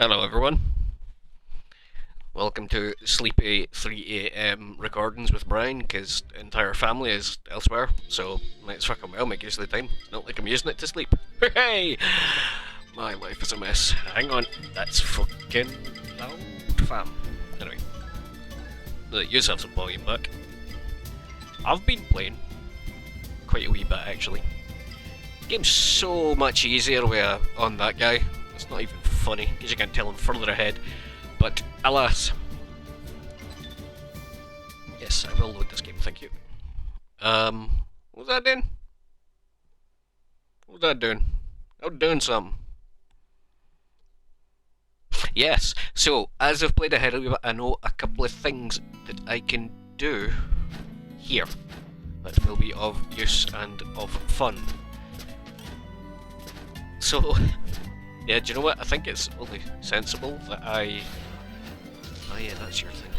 Hello, everyone. Welcome to sleepy 3 a.m. recordings with Brian, because the entire family is elsewhere, so might as fucking well make use of the time. It's not like I'm using it to sleep. Hey! My life is a mess. Hang on, that's fucking loud, fam. Anyway, you have some volume back. I've been playing quite a wee bit, actually. The game's so much easier with on that guy. It's not even funny, because you can't tell him further ahead. But alas. Yes, I will load this game, thank you. What was that doing? What was that doing? I was doing something. Yes, so as I've played ahead a bit, I know a couple of things that I can do here that will be of use and of fun. So, yeah, do you know what? I think it's only sensible that Oh yeah, that's your thing.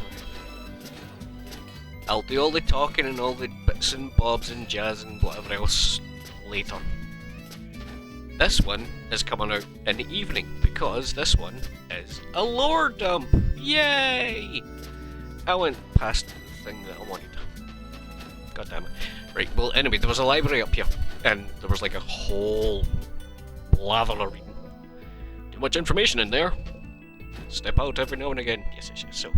I'll do all the talking and all the bits and bobs and jazz and whatever else later. This one is coming out in the evening because this one is a lore dump. Yay! I went past the thing that I wanted. God damn it. Right, well anyway, there was a library up here and there was like a whole blather of reading. Too much information in there. Step out every now and again. Yes. So,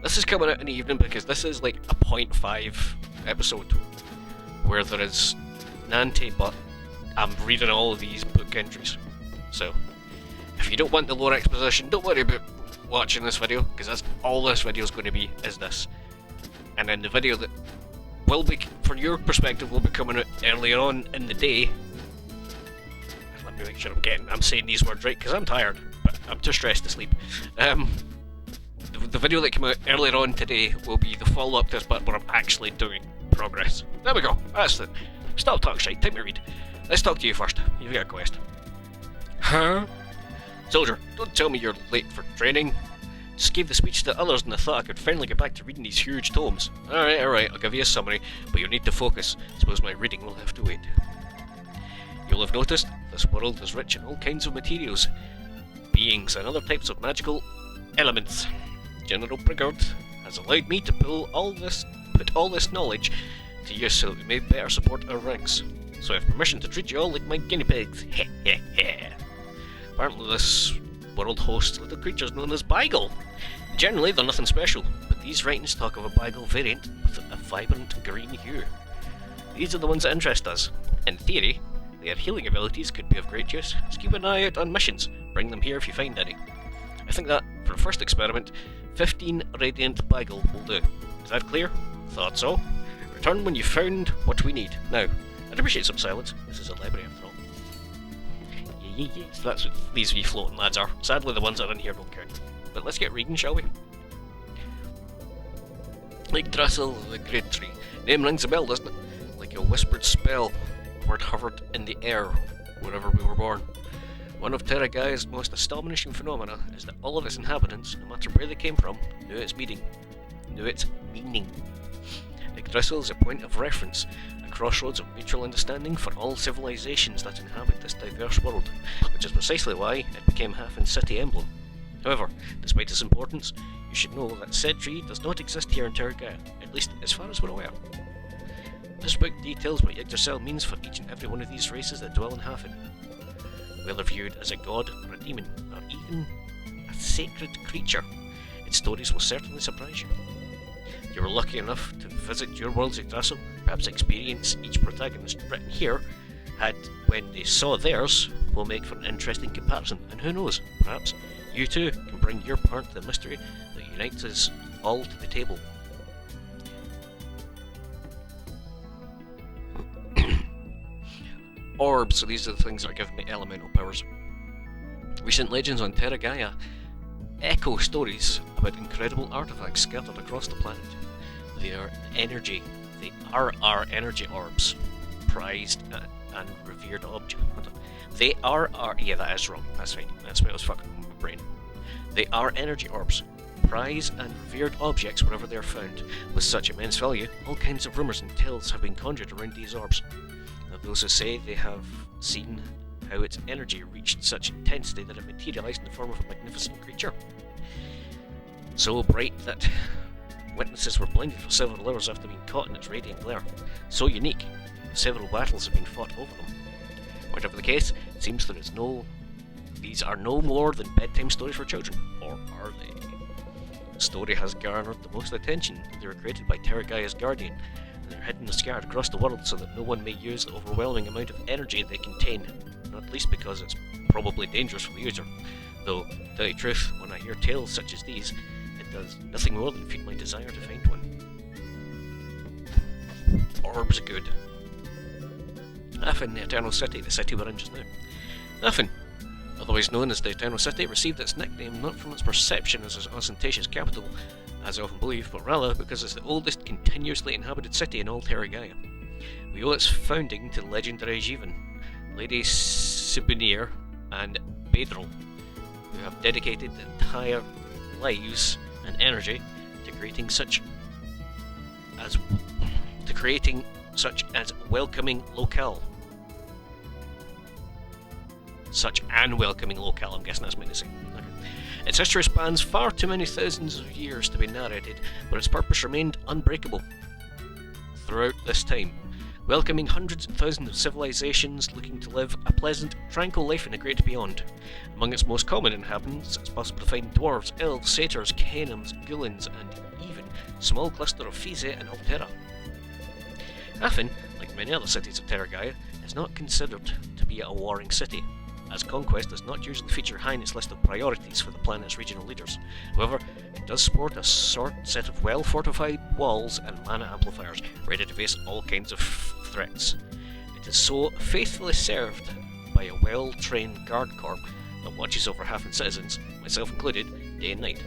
this is coming out in the evening because this is like a 0.5 episode where there is Nanti, but I'm reading all of these book entries. So, if you don't want the lore exposition, don't worry about watching this video because that's all this video is going to be, is this. And then the video that will be, for your perspective, will be coming out earlier on in the day. Let me make sure I'm saying these words right because I'm tired. But I'm too stressed to sleep. The video that came out earlier on today will be the follow-up to this bit where I'm actually doing progress. There we go. That's it. Stop talking shite. Time to read. Let's talk to you first. You've got a quest. Huh? Soldier, don't tell me you're late for training. Just gave the speech to others and I thought I could finally get back to reading these huge tomes. Alright, I'll give you a summary, but you'll need to focus. Suppose my reading will have to wait. You'll have noticed this world is rich in all kinds of materials, beings and other types of magical elements. General Brigard has allowed me to put all this knowledge to use so that we may better support our ranks. So I have permission to treat you all like my guinea pigs. Apparently this world hosts little creatures known as Beagle. Generally they're nothing special, but these writings talk of a Beagle variant with a vibrant green hue. These are the ones that interest us. In theory, their healing abilities could be of great use, so keep an eye out on missions. Bring them here if you find any. I think that, for the first experiment, 15 Radiant Beagle will do. Is that clear? Thought so. Return when you've found what we need. Now, I'd appreciate some silence. This is a library after all. Yeah. So that's what these wee floating lads are. Sadly, the ones that are in here don't count. But let's get reading, shall we? Like Drassel, the Great Tree. Name rings a bell, doesn't it? Like a whispered spell. Word hovered in the air wherever we were born. One of Terra Gaia's most astonishing phenomena is that all of its inhabitants, no matter where they came from, knew its meaning. Yggdrasil is a point of reference, a crossroads of mutual understanding for all civilizations that inhabit this diverse world, which is precisely why it became Hafen's city emblem. However, despite its importance, you should know that said tree does not exist here in Terra Gaia, at least as far as we're aware. This book details what Yggdrasil means for each and every one of these races that dwell in Hafen. Whether viewed as a god or a demon, or even a sacred creature, its stories will certainly surprise you. If you were lucky enough to visit your world's Yggdrasil, perhaps experience each protagonist written here had when they saw theirs will make for an interesting comparison, and who knows, perhaps you too can bring your part to the mystery that unites us all to the table. Orbs, so these are the things that are giving me elemental powers. Recent legends on Terra Gaia echo stories about incredible artifacts scattered across the planet. They are our energy orbs, prized and revered objects. Yeah, that is wrong. That's right. That's what I was fucking with my brain. They are energy orbs, prized and revered objects wherever they are found. With such immense value, all kinds of rumours and tales have been conjured around these orbs. Those who say they have seen how its energy reached such intensity that it materialized in the form of a magnificent creature. So bright that witnesses were blinded for several hours after being caught in its radiant glare. So unique, that several battles have been fought over them. Whatever the case, it seems these are no more than bedtime stories for children, or are they? The story has garnered the most attention. They were created by Terragaia's guardian, and they're hidden and scattered across the world so that no one may use the overwhelming amount of energy they contain, not least because it's probably dangerous for the user. Though, to tell you the truth, when I hear tales such as these, it does nothing more than feed my desire to find one. Orbs are good. Affin, the Eternal City, the city we're in just now. Affin, otherwise known as the Eternal City, received its nickname not from its perception as its ostentatious capital, as I often believe, but rather because it's the oldest continuously inhabited city in all Terragaia. We owe its founding to legendary Jivan, Lady Sibunir, and Bedril, who have dedicated their entire lives and energy to creating such as welcoming locale. Such an welcoming locale, I'm guessing that's meant to say. Okay. Its history spans far too many thousands of years to be narrated, but its purpose remained unbreakable throughout this time, welcoming hundreds of thousands of civilizations looking to live a pleasant, tranquil life in the great beyond. Among its most common inhabitants, it's possible to find dwarves, elves, satyrs, Kenims, Gulins, and even a small cluster of Fize and Altera. Affin, like many other cities of Terragaia, is not considered to be a warring city, as conquest does not usually feature high in its list of priorities for the planet's regional leaders. However, it does sport a set of well-fortified walls and mana amplifiers, ready to face all kinds of threats. It is so faithfully served by a well-trained guard corps that watches over Affin's citizens, myself included, day and night.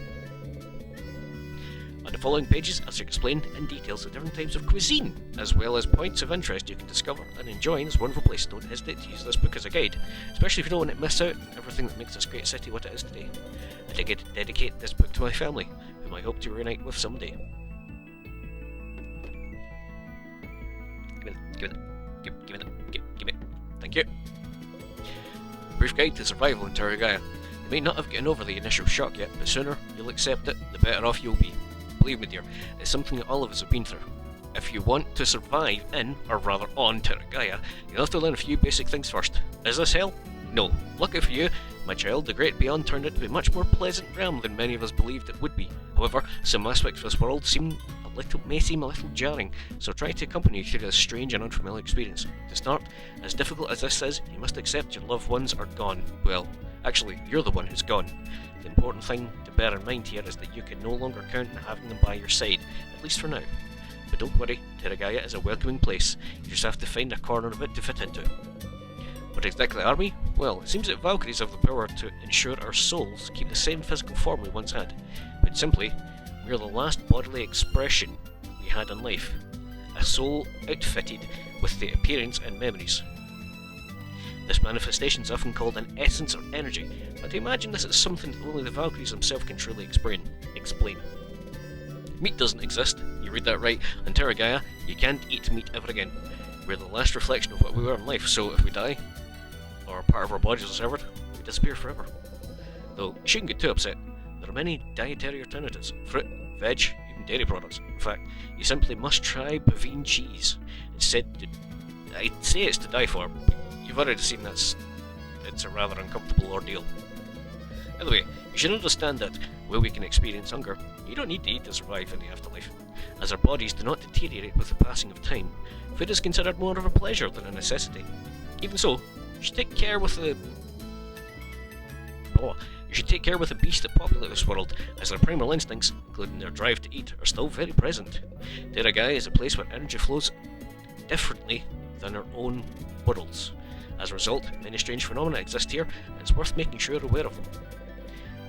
On the following pages, I'll explain in details the different types of cuisine, as well as points of interest you can discover and enjoy in this wonderful place. Don't hesitate to use this book as a guide, especially if you don't want to miss out on everything that makes this great city what it is today. I dedicate this book to my family, whom I hope to reunite with someday. Give it. Thank you. Brief guide to survival in Terragaia. You may not have gotten over the initial shock yet, but sooner you'll accept it, the better off you'll be. Believe me, dear, it's something that all of us have been through. If you want to survive in, or rather on, Terragaia, you'll have to learn a few basic things first. Is this hell? No. Lucky for you, my child, the great beyond turned out to be a much more pleasant realm than many of us believed it would be. However, some aspects of this world may seem a little jarring, so try to accompany you through this strange and unfamiliar experience. To start, as difficult as this is, you must accept your loved ones are gone. Well, actually, you're the one who's gone. The important thing to bear in mind here is that you can no longer count on having them by your side, at least for now. But don't worry, Terragaia is a welcoming place. You just have to find a corner of it to fit into. What exactly are we? Well, it seems that Valkyries have the power to ensure our souls keep the same physical form we once had. But simply, we are the last bodily expression we had in life. A soul outfitted with the appearance and memories. This manifestation is often called an essence or energy, but I imagine this is something that only the Valkyries themselves can truly explain. Meat doesn't exist, you read that right. On Terragaia, you can't eat meat ever again. We're the last reflection of what we were in life, so if we die, or part of our bodies is severed, we disappear forever. Though, you shouldn't get too upset. There are many dietary alternatives: fruit, veg, even dairy products. In fact, you simply must try bovine cheese. I'd say it's to die for, but you've already seen this. It's a rather uncomfortable ordeal. Anyway, you should understand that, while we can experience hunger, you don't need to eat to survive in the afterlife. As our bodies do not deteriorate with the passing of time, food is considered more of a pleasure than a necessity. Even so, you should take care with the beasts that populate this world, as their primal instincts, including their drive to eat, are still very present. Terragaia is a place where energy flows differently than our own worlds. As a result, many strange phenomena exist here, and it's worth making sure you're aware of them.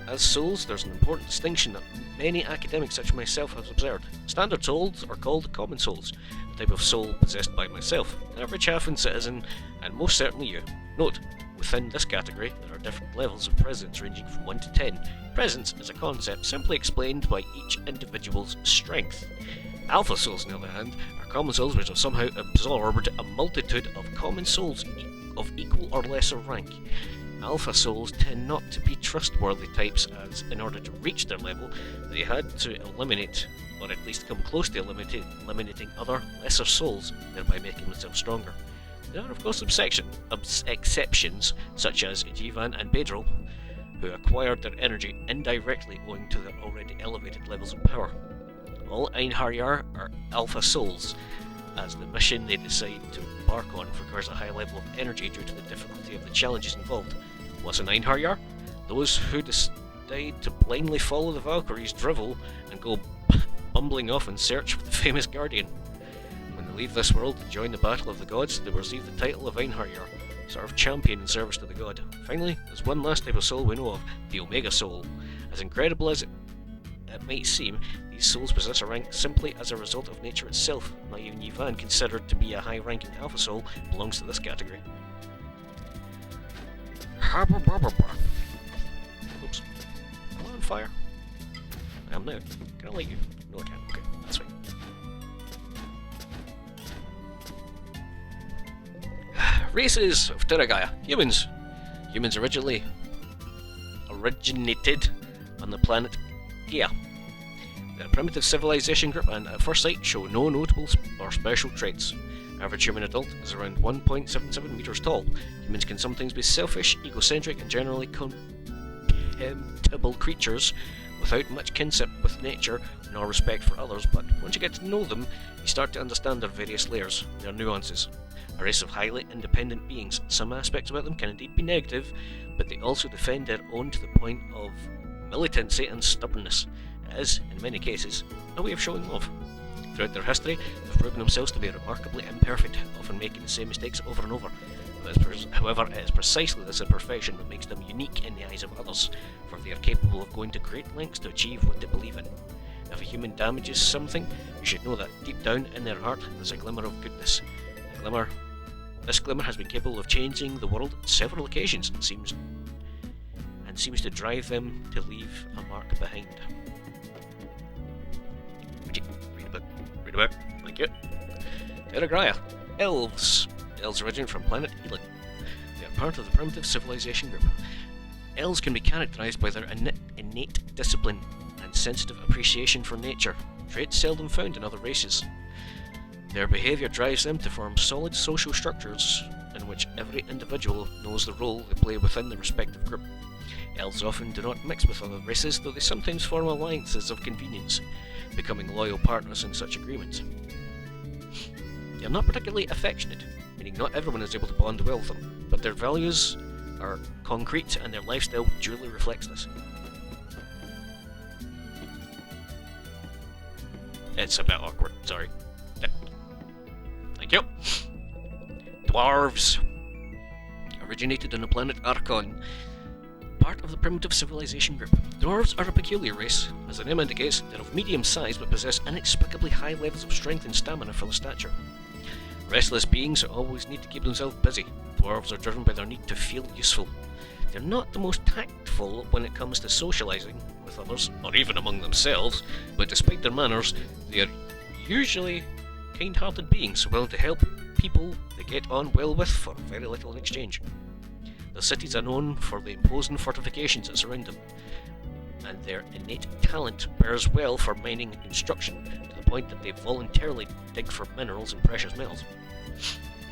As souls, there's an important distinction that many academics such as myself have observed. Standard souls are called common souls, the type of soul possessed by myself, the average Affin citizen, and most certainly you. Note, within this category, there are different levels of presence ranging from 1 to 10. Presence is a concept simply explained by each individual's strength. Alpha souls, on the other hand, are common souls which have somehow absorbed a multitude of common souls of equal or lesser rank. Alpha souls tend not to be trustworthy types, as in order to reach their level, they had to eliminate, or at least come close to eliminating other lesser souls, thereby making themselves stronger. There are of course exceptions, such as Jivan and Bedril, who acquired their energy indirectly owing to their already elevated levels of power. All Einherjar are Alpha souls, as the mission they decide to embark on requires a high level of energy due to the difficulty of the challenges involved. What's an Einherjar? Those who decide to blindly follow the Valkyries' drivel and go bumbling off in search of the famous Guardian. When they leave this world and join the Battle of the Gods, they will receive the title of Einherjar, sort of champion in service to the god. Finally, there's one last type of soul we know of, the Omega Soul. As incredible as it might seem, these souls possess a rank simply as a result of nature itself. Not even Yvan, considered to be a high-ranking Alpha Soul, belongs to this category. Oops. Am I on fire? I am now. Can I light you? No, I can't. Okay, that's fine. Races of Terragaia. Humans. Humans originated on the planet Gaia. They're a primitive civilization group and at first sight show no notable or special traits. Average human adult is around 1.77 meters tall. Humans can sometimes be selfish, egocentric, and generally contemptible creatures without much kinship with nature nor respect for others, but once you get to know them, you start to understand their various layers, their nuances. A race of highly independent beings. Some aspects about them can indeed be negative, but they also defend their own to the point of militancy and stubbornness. It is, in many cases, a way of showing love. Throughout their history, they've proven themselves to be remarkably imperfect, often making the same mistakes over and over. However, it is precisely this imperfection that makes them unique in the eyes of others, for they are capable of going to great lengths to achieve what they believe in. If a human damages something, you should know that deep down in their heart there's a glimmer of goodness. This glimmer has been capable of changing the world on several occasions and seems to drive them to leave a mark behind. Read about. Thank you. Terragaia. Elves. Elves originate from planet Elon. They are part of the primitive civilization group. Elves can be characterized by their innate discipline and sensitive appreciation for nature, traits seldom found in other races. Their behaviour drives them to form solid social structures in which every individual knows the role they play within the respective group. Elves often do not mix with other races, though they sometimes form alliances of convenience, becoming loyal partners in such agreements. They are not particularly affectionate, meaning not everyone is able to bond well with them, but their values are concrete and their lifestyle duly reflects this. It's a bit awkward, sorry. Thank you. Dwarves. Originated on the planet Archon, part of the primitive civilization group. Dwarves are a peculiar race. As the name indicates, they're of medium size but possess inexplicably high levels of strength and stamina for their stature. Restless beings who always need to keep themselves busy. Dwarves are driven by their need to feel useful. They're not the most tactful when it comes to socialising with others, or even among themselves, but despite their manners, they are usually kind-hearted beings willing to help people they get on well with for very little in exchange. Their cities are known for the imposing fortifications that surround them, and their innate talent bears well for mining instruction, to the point that they voluntarily dig for minerals and precious metals.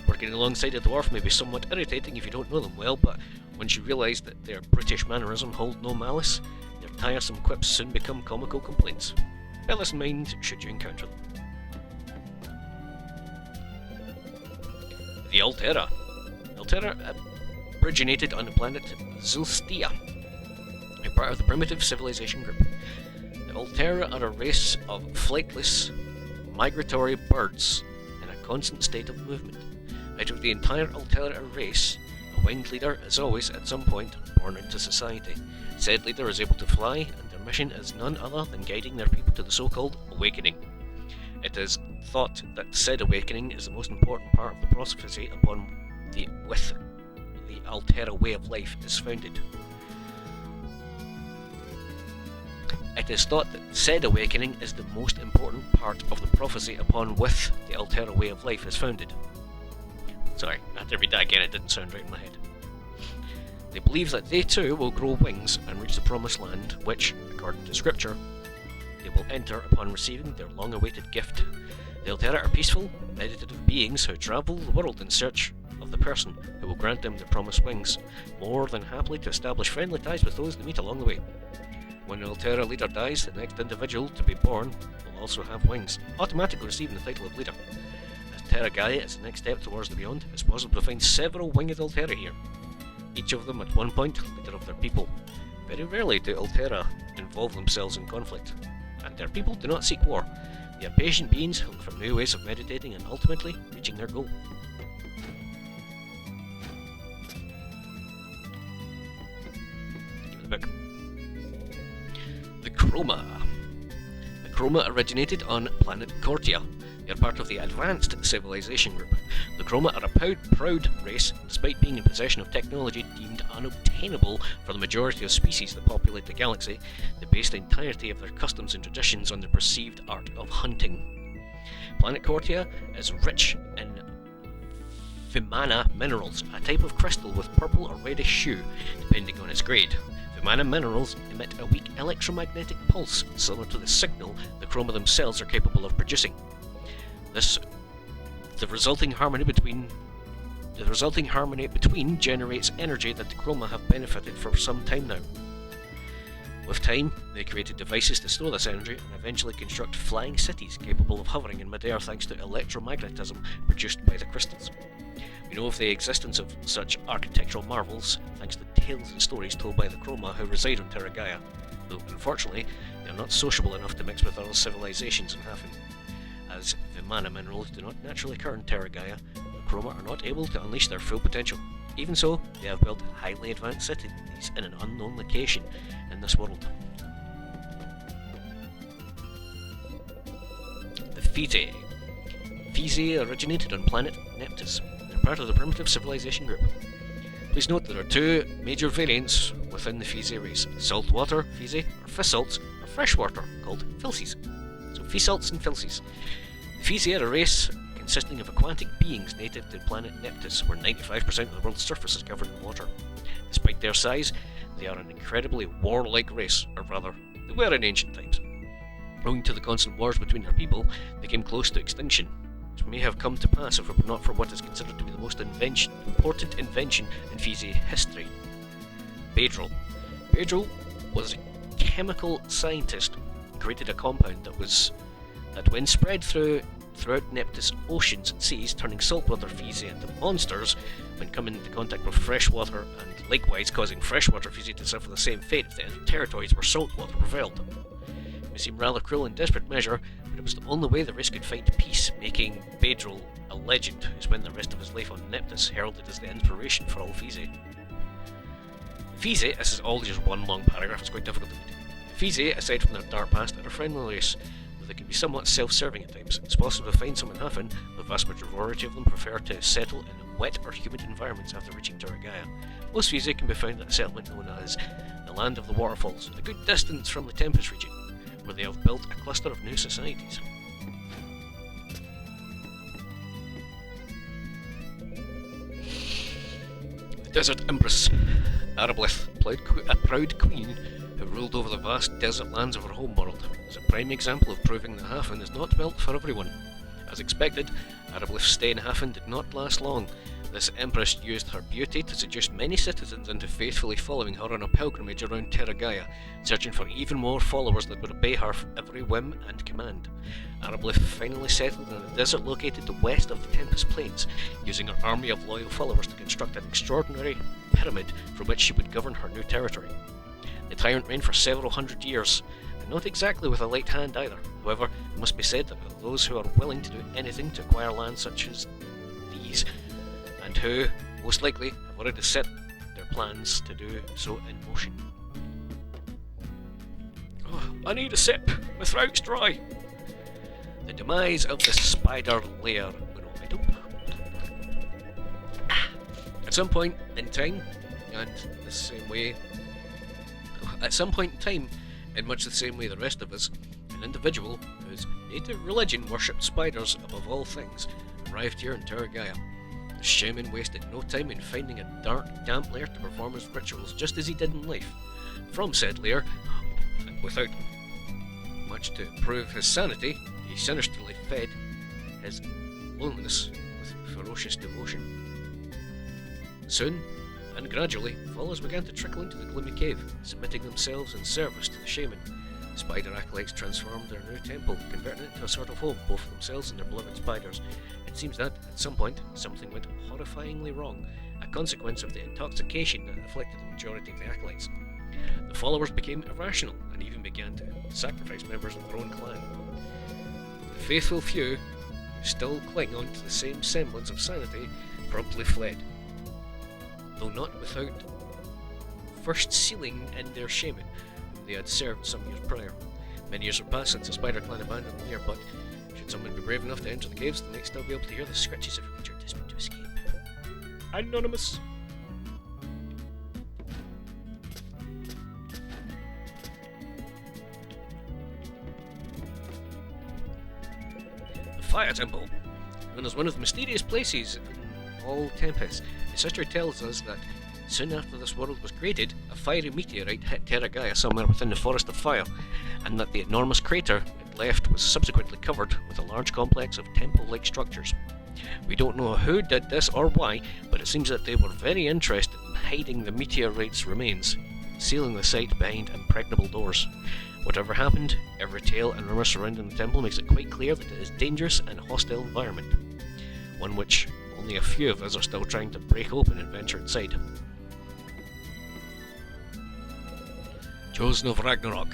Working alongside a dwarf may be somewhat irritating if you don't know them well, but once you realise that their brutish mannerism hold no malice, their tiresome quips soon become comical complaints. Bear this in mind should you encounter them. The Altera. Altera originated on the planet Zulstia, a part of the primitive civilization group. The Altera are a race of flightless, migratory birds in a constant state of movement. Out of the entire Altera race, a winged leader is always, at some point, born into society. Said leader is able to fly, and their mission is none other than guiding their people to the so-called awakening. It is thought that said awakening is the most important part of the prophecy upon with the Altera way of life is founded. It is thought that said awakening is the most important part of the prophecy upon which the Altera way of life is founded. Sorry, I had to read that again, it didn't sound right in my head. They believe that they too will grow wings and reach the promised land, which, according to scripture, they will enter upon receiving their long-awaited gift. The Altera are peaceful, meditative beings who travel the world in search of the person who will grant them the promised wings, more than happily to establish friendly ties with those they meet along the way. When the Altera leader dies, the next individual to be born will also have wings, automatically receiving the title of leader. As Terra Gaia is the next step towards the beyond, it's possible to find several winged Altera here, each of them at one point leader of their people. Very rarely do Altera involve themselves in conflict, and their people do not seek war. They are patient beings who look for new ways of meditating and ultimately reaching their goal. Give me the book. The Chroma. The Chroma originated on planet Cortia. They are part of the Advanced Civilization Group. The Chroma are a proud race, despite being in possession of technology deemed unobtainable for the majority of species that populate the galaxy. They base the entirety of their customs and traditions on the perceived art of hunting. Planet Cortia is rich in Vimana minerals, a type of crystal with purple or reddish hue, depending on its grade. Vimana minerals emit a weak electromagnetic pulse, similar to the signal the Chroma themselves are capable of producing. The resulting harmony between generates energy that the Chroma have benefited for some time now. With time, they created devices to store this energy and eventually construct flying cities capable of hovering in midair thanks to electromagnetism produced by the crystals. We know of the existence of such architectural marvels thanks to tales and stories told by the Chroma who reside on Terra Gaia, though unfortunately they are not sociable enough to mix with other civilizations in Hafen. As Vimana minerals do not naturally occur in Terra Gaia, the Chroma are not able to unleash their full potential. Even so, they have built highly advanced cities in an unknown location in this world. The Fizi. Fizi originated on planet Neptus. They're part of the primitive civilization group. Please note there are two major variants within the Fizi race: saltwater Fizi, or Fissalts, or freshwater, called Filces. So Fissalts and Filces. The Fizi are a race consisting of aquatic beings native to planet Neptus, where 95% of the world's surface is covered in water. Despite their size, they are an incredibly warlike race, or rather, they were in ancient times. Owing to the constant wars between their people, they came close to extinction, which may have come to pass if it were not for what is considered to be the most important invention in Fizi history: Bedrol. Bedrol was a chemical scientist who created a compound that when spread throughout Neptus' oceans and seas, turning saltwater Fizi into monsters when coming into contact with freshwater, and likewise causing freshwater Fizi to suffer the same fate if they entered territories where saltwater prevailed. It may seem rather cruel and desperate measure, but it was the only way the race could find peace, making Bedrol a legend who spent the rest of his life on Neptus, heralded as the inspiration for all Fizi. Fizi, this is all just one long paragraph, it's quite difficult to read. Fizi, aside from their dark past, are a friendly race, though they can be somewhat self-serving at times. It's possible to find some in Hafen, the vast majority of them prefer to settle in wet or humid environments after reaching Terra Gaia. Most Fizi can be found at a settlement known as the Land of the Waterfalls, a good distance from the Tempest region, where they have built a cluster of new societies. The Desert Empress. Arablith, a proud queen who ruled over the vast desert lands of her homeworld, is a prime example of proving that Hafen is not built for everyone. As expected, Arablith's stay in Hafen did not last long. This empress used her beauty to seduce many citizens into faithfully following her on a pilgrimage around Terra Gaia, searching for even more followers that would obey her for every whim and command. Arablith finally settled in a desert located to west of the Tempest Plains, using her army of loyal followers to construct an extraordinary pyramid from which she would govern her new territory. The tyrant reigned for several hundred years, and not exactly with a light hand either. However, it must be said that there are those who are willing to do anything to acquire lands such as these, and who, most likely, have already set their plans to do so in motion. Oh, I need a sip! My throat's dry! The demise of the spider layer. At some point in time, and the same way, in much the same way the rest of us, an individual whose native religion worshipped spiders above all things arrived here in Terra Gaia. The shaman wasted no time in finding a dark, damp lair to perform his rituals just as he did in life. From said lair, and without much to improve his sanity, he sinisterly fed his loneliness with ferocious devotion. Soon, and gradually, followers began to trickle into the gloomy cave, submitting themselves in service to the shaman. Spider acolytes transformed their new temple, converting it into a sort of home, both for themselves and their beloved spiders. It seems that, at some point, something went horrifyingly wrong, a consequence of the intoxication that afflicted the majority of the acolytes. The followers became irrational, and even began to sacrifice members of their own clan. The faithful few, who still cling on to the same semblance of sanity, promptly fled, though not without first sealing in their shaman, whom they had served some years prior. Many years have passed since the Spider Clan abandoned the lair, but should someone be brave enough to enter the caves, they may still be able to hear the scratches of a creature desperate to escape. Anonymous. The Fire Temple, known as one of the mysterious places in all Tempest. Its history tells us that soon after this world was created, a fiery meteorite hit Terra Gaia somewhere within the Forest of Fire, and that the enormous crater it left was subsequently covered with a large complex of temple-like structures. We don't know who did this or why, but it seems that they were very interested in hiding the meteorite's remains, sealing the site behind impregnable doors. Whatever happened, every tale and rumour surrounding the temple makes it quite clear that it is a dangerous and hostile environment, one which only a few of us are still trying to break open and venture inside. Chosen of Ragnarok.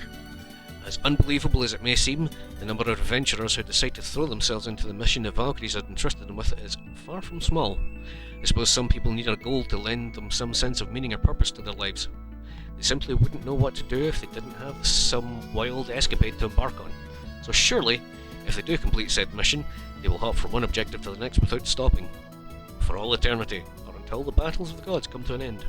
As unbelievable as it may seem, the number of adventurers who decide to throw themselves into the mission the Valkyries had entrusted them with is far from small. I suppose some people need a goal to lend them some sense of meaning or purpose to their lives. They simply wouldn't know what to do if they didn't have some wild escapade to embark on. So surely, if they do complete said mission, they will hop from one objective to the next without stopping, for all eternity, or until the battles of the gods come to an end.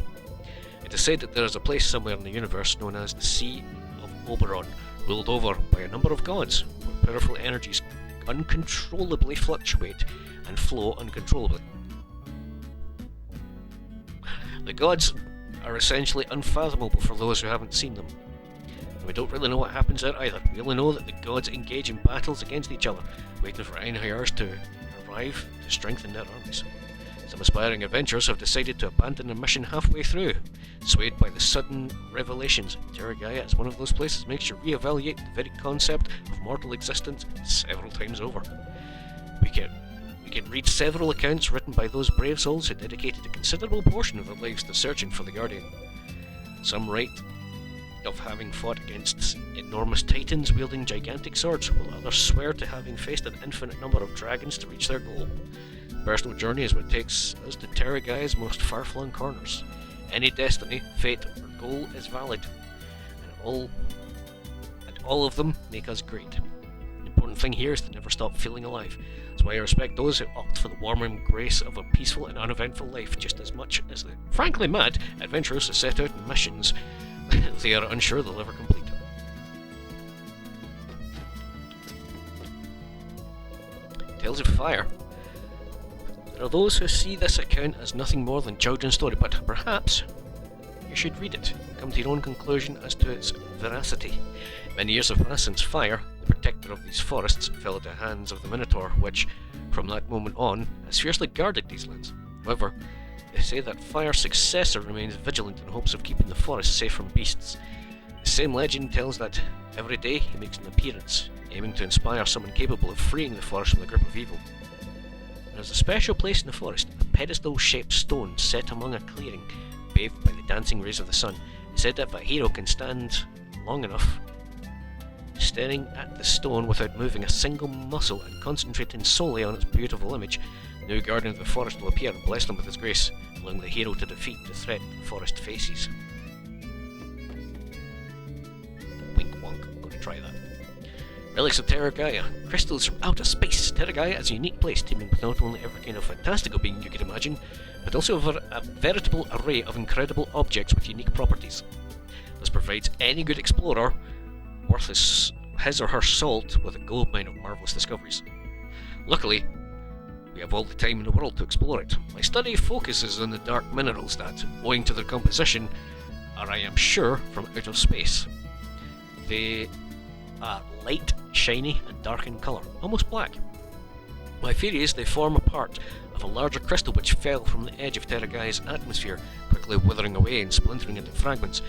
It is said that there is a place somewhere in the universe known as the Sea of Oberon, ruled over by a number of gods, where powerful energies uncontrollably fluctuate and flow uncontrollably. The gods are essentially unfathomable for those who haven't seen them. And we don't really know what happens there either. We only know that the gods engage in battles against each other, waiting for Einherjars to arrive to strengthen their armies. Some aspiring adventurers have decided to abandon their mission halfway through, swayed by the sudden revelations. Terra Gaia is one of those places that makes you reevaluate the very concept of mortal existence several times over. We can read several accounts written by those brave souls who dedicated a considerable portion of their lives to searching for the Guardian. Some write of having fought against enormous titans wielding gigantic swords, while others swear to having faced an infinite number of dragons to reach their goal. Personal journey is what takes us to Terra Gaia's most far-flung corners. Any destiny, fate, or goal is valid, and all of them make us great. The important thing here is to never stop feeling alive. That's why I respect those who opt for the warm embrace of a peaceful and uneventful life just as much as the frankly mad adventurers who set out on missions they are unsure they'll ever complete. Tales of Fire. There are those who see this account as nothing more than children's story, but perhaps you should read it and come to your own conclusion as to its veracity. Many years have passed since Fire, the protector of these forests, fell into the hands of the Minotaur, which, from that moment on, has fiercely guarded these lands. However, they say that Fire's successor remains vigilant in hopes of keeping the forest safe from beasts. The same legend tells that every day he makes an appearance, aiming to inspire someone capable of freeing the forest from the grip of evil. There is a special place in the forest, a pedestal-shaped stone set among a clearing, bathed by the dancing rays of the sun. It is said that if a hero can stand long enough, staring at the stone without moving a single muscle and concentrating solely on its beautiful image, the new guardian of the forest will appear and bless them with his grace, allowing the hero to defeat the threat the forest faces. Wink wonk, I'm going to try that. Relics of Terra Gaia. Crystals from outer space. Terra Gaia is a unique place teeming with not only every kind of fantastical being you could imagine, but also a veritable array of incredible objects with unique properties. This provides any good explorer worth his or her salt with a goldmine of marvellous discoveries. Luckily, We have all the time in the world to explore it. My study focuses on the dark minerals that, owing to their composition, are, I am sure, from outer space. They are light, shiny, and dark in colour, almost black. My theory is they form a part of a larger crystal which fell from the edge of Terra Gaia's atmosphere, quickly withering away and splintering into fragments.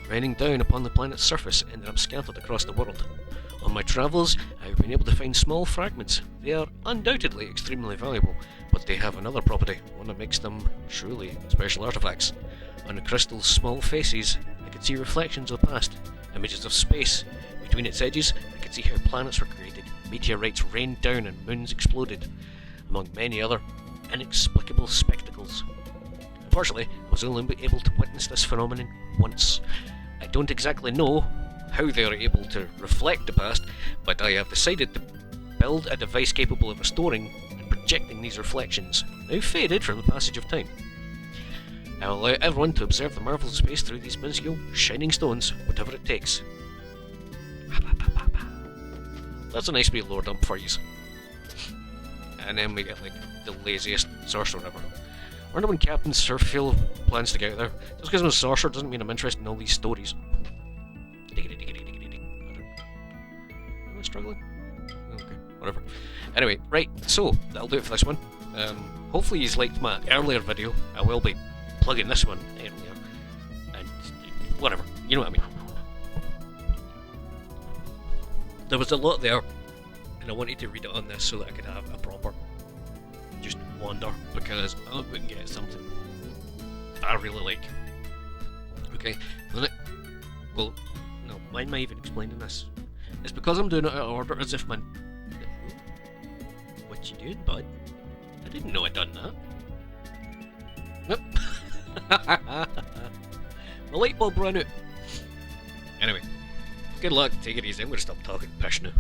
Raining down upon the planet's surface, ended up scattered across the world. On my travels, I have been able to find small fragments. They are undoubtedly extremely valuable, but they have another property, one that makes them truly special artifacts. On the crystal's small faces, I could see reflections of the past, images of space. Between its edges, I could see how planets were created, meteorites rained down and moons exploded, among many other inexplicable spectacles. Unfortunately, I was only able to witness this phenomenon once. I don't exactly know how they are able to reflect the past, but I have decided to build a device capable of restoring and projecting these reflections, now faded from the passage of time. I will allow everyone to observe the marvels of space through these minuscule, shining stones, whatever it takes. That's a nice wee lore dump for yous. And then we get like the laziest sorcerer ever. I wonder when Captain Surfield plans to get out there. Just because I'm a sorcerer doesn't mean I'm interested in all these stories. Am I struggling? Okay, whatever. Anyway, right, so that'll do it for this one. Hopefully you liked my earlier video. I will be plugging this one earlier. And whatever, you know what I mean. There was a lot there, and I wanted to read it on this so that I could have a proper just wander, because I'm going to get something I really like. Okay, well, no, why am I even explaining this? It's because I'm doing it out of order, as if man. What you doing, bud? I didn't know I'd done that. Nope. The light bulb ran out. Anyway, good luck, take it easy, I'm going to stop talking pish now.